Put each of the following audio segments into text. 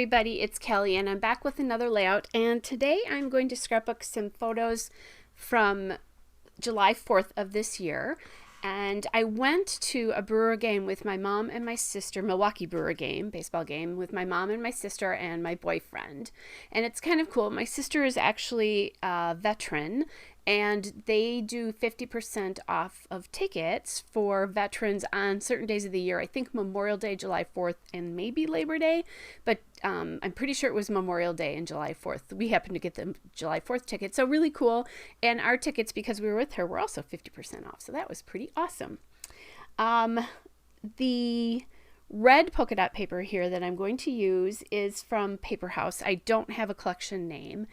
everybody, it's Kelly and I'm back with another layout, and today I'm going to scrapbook some photos from July 4th of this year. And I went to a Brewer game with my mom and my sister, Milwaukee Brewer game, baseball game, with my mom and my sister and my boyfriend. And it's kind of cool. My sister is actually a veteran, and they do 50% off of tickets for veterans on certain days of the year. I think Memorial Day, July 4th, and maybe Labor Day, but I'm pretty sure it was Memorial Day and July 4th. We happened to get the July 4th ticket, so really cool. And our tickets, because we were with her, were also 50% off, so that was pretty awesome. The red polka dot paper here that I'm going to use is from Paper House. I don't have a collection name.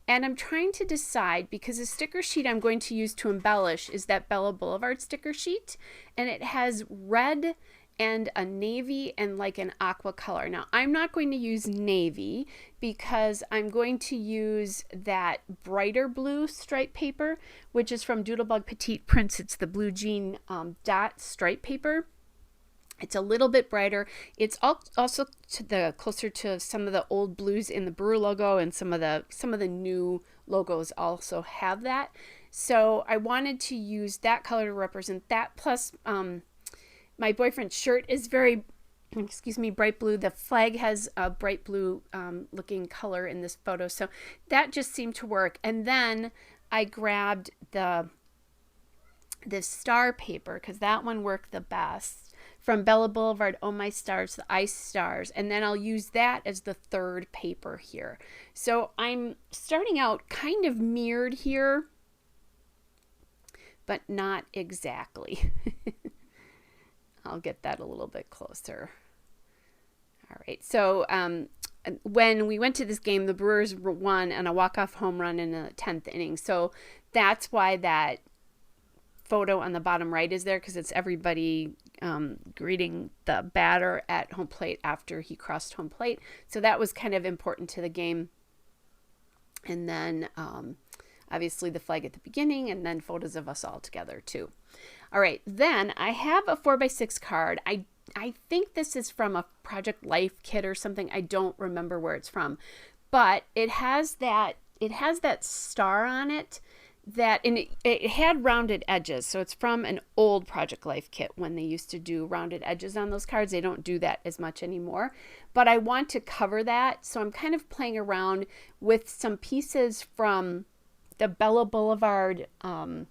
And I'm trying to decide, because the sticker sheet I'm going to use to embellish is that Bella Boulevard sticker sheet. And it has red and a navy and like an aqua color. Now, I'm not going to use navy because I'm going to use that brighter blue stripe paper, which is from Doodlebug Petite Prints. It's the blue jean dot stripe paper. It's a little bit brighter. It's also closer to some of the old blues in the Brewer logo, and some of the new logos also have that. So I wanted to use that color to represent that. Plus, my boyfriend's shirt is very, bright blue. The flag has a bright blue looking color in this photo, so that just seemed to work. And then I grabbed this star paper because that one worked the best, from Bella Boulevard, Oh My Stars, the Ice Stars, and then I'll use that as the third paper here. So I'm starting out kind of mirrored here, but not exactly. I'll get that a little bit closer. All right, so when we went to this game, the Brewers won on a walk-off home run in the 10th inning, so that's why that photo on the bottom right is there, because it's everybody greeting the batter at home plate after he crossed home plate. So that was kind of important to the game. And then obviously the flag at the beginning, and then photos of us all together too. All right, then I have a 4x6 card. I think this is from a Project Life kit or something. I don't remember where it's from, but it has that star on it. And it had rounded edges, so it's from an old Project Life kit when they used to do rounded edges on those cards. They don't do that as much anymore, but I want to cover that, so I'm kind of playing around with some pieces from the Bella Boulevard, I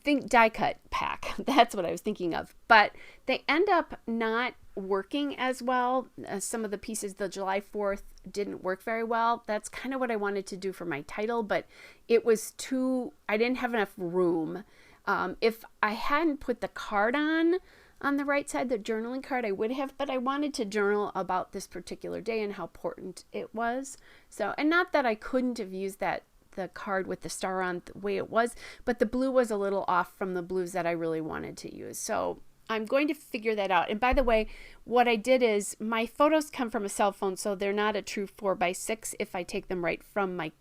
think die cut pack. That's what I was thinking of, but they end up not working as well. Some of the pieces, the July 4th, didn't work very well. That's kind of what I wanted to do for my title, but it was I didn't have enough room. If I hadn't put the card on the right side, the journaling card, I would have, but I wanted to journal about this particular day and how important it was. So, and not that I couldn't have used the card with the star on the way it was, but the blue was a little off from the blues that I really wanted to use. So I'm going to figure that out. And by the way, what I did is, my photos come from a cell phone, so they're not a true 4x6 if I take them right from my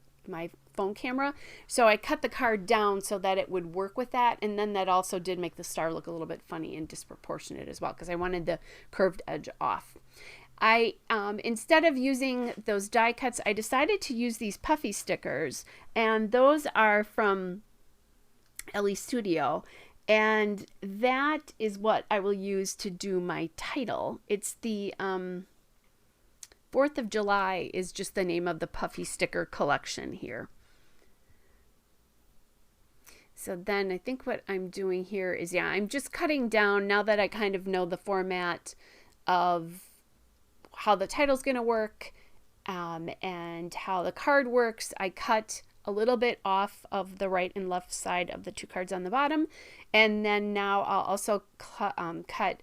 phone camera. So I cut the card down so that it would work with that. And then that also did make the star look a little bit funny and disproportionate as well, because I wanted the curved edge off. I instead of using those die cuts, I decided to use these puffy stickers, and those are from Ellie Studio, and that is what I will use to do my title. It's the 4th of July is just the name of the puffy sticker collection here. So then I think what I'm doing here is, I'm just cutting down, now that I kind of know the format of how the title's going to work and how the card works. I cut a little bit off of the right and left side of the two cards on the bottom, and then now I'll also cut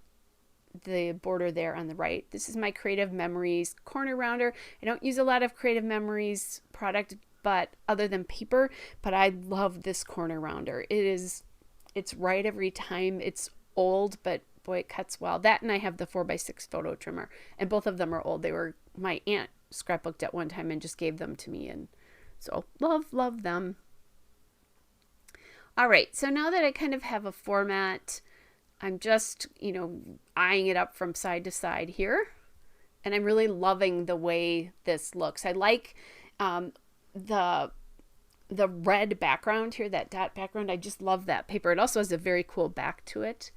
the border there on the right. This is my Creative Memories corner rounder. I don't use a lot of Creative Memories product, but other than paper, but I love this corner rounder. It's right every time. It's old, but boy, it cuts well. That, and I have the 4x6 photo trimmer, and both of them are old. They were, my aunt scrapbooked at one time and just gave them to me, and so love them. All right, so now that I kind of have a format I'm just, eyeing it up from side to side here. And I'm really loving the way this looks. I like the red background here, that dot background. I just love that paper. It also has a very cool back to it.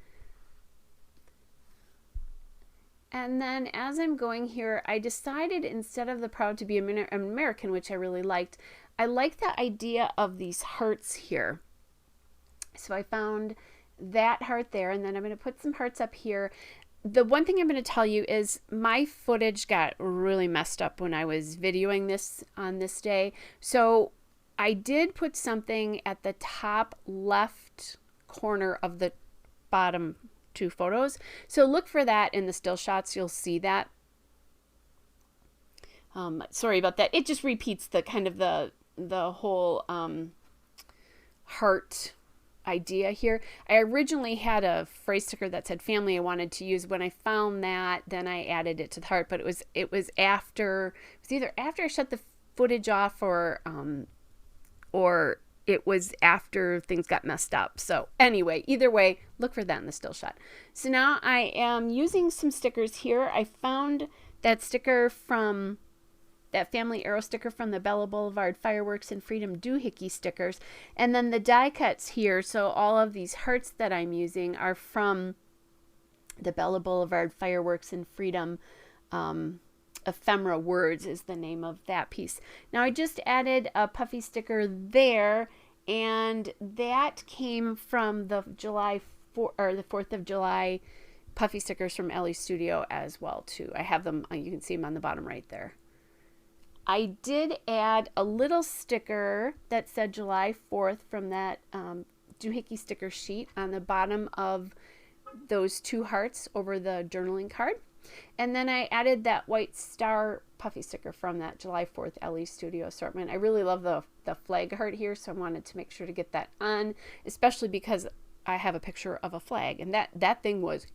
And then as I'm going here, I decided instead of the Proud to be American, which I really liked, I like the idea of these hearts here. So I found that heart there, and then I'm going to put some hearts up here. The one thing I'm going to tell you is my footage got really messed up when I was videoing this on this day. So I did put something at the top left corner of the bottom two photos. So look for that in the still shots. You'll see that. Sorry about that. It just repeats the kind of the whole heart idea here. I originally had a phrase sticker that said family I wanted to use. When I found that, then I added it to the heart, but it was either after I shut the footage off or it was after things got messed up. So anyway, either way, look for that in the still shot. So now I am using some stickers here. I found that sticker from that family arrow sticker from the Bella Boulevard Fireworks and Freedom Doohickey stickers. And then the die cuts here. So all of these hearts that I'm using are from the Bella Boulevard Fireworks and Freedom Ephemera Words is the name of that piece. Now I just added a puffy sticker there, and that came from the July 4th or the 4th of July puffy stickers from Ellie's Studio as well too. I have them, you can see them on the bottom right there. I did add a little sticker that said July 4th from that doohickey sticker sheet on the bottom of those two hearts over the journaling card. And then I added that white star puffy sticker from that July 4th Ellie's Studio assortment. I really love the flag heart here, so I wanted to make sure to get that on, especially because I have a picture of a flag, and that thing was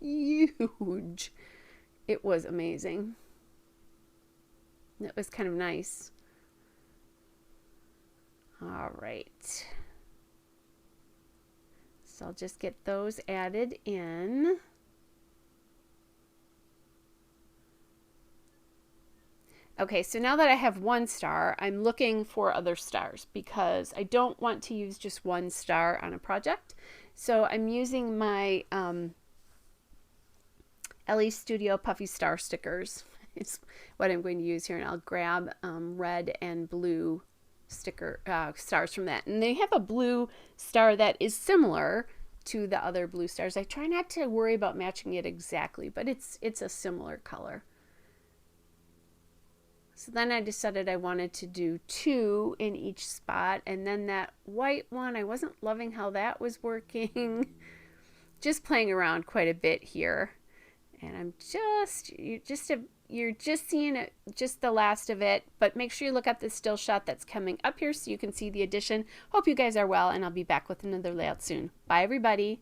huge. It was amazing. It was kind of nice. All right. So I'll just get those added in. Okay, so now that I have one star, I'm looking for other stars because I don't want to use just one star on a project. So I'm using my Ellie's Studio Puffy Star stickers. It's what I'm going to use here, and I'll grab red and blue sticker stars from that. And they have a blue star that is similar to the other blue stars. I try not to worry about matching it exactly, but it's a similar color. So then I decided I wanted to do 2 in each spot, and then that white one, I wasn't loving how that was working. Just playing around quite a bit here, and I'm you're just seeing it, just the last of it, but make sure you look at the still shot that's coming up here so you can see the addition. Hope you guys are well, and I'll be back with another layout soon. Bye everybody.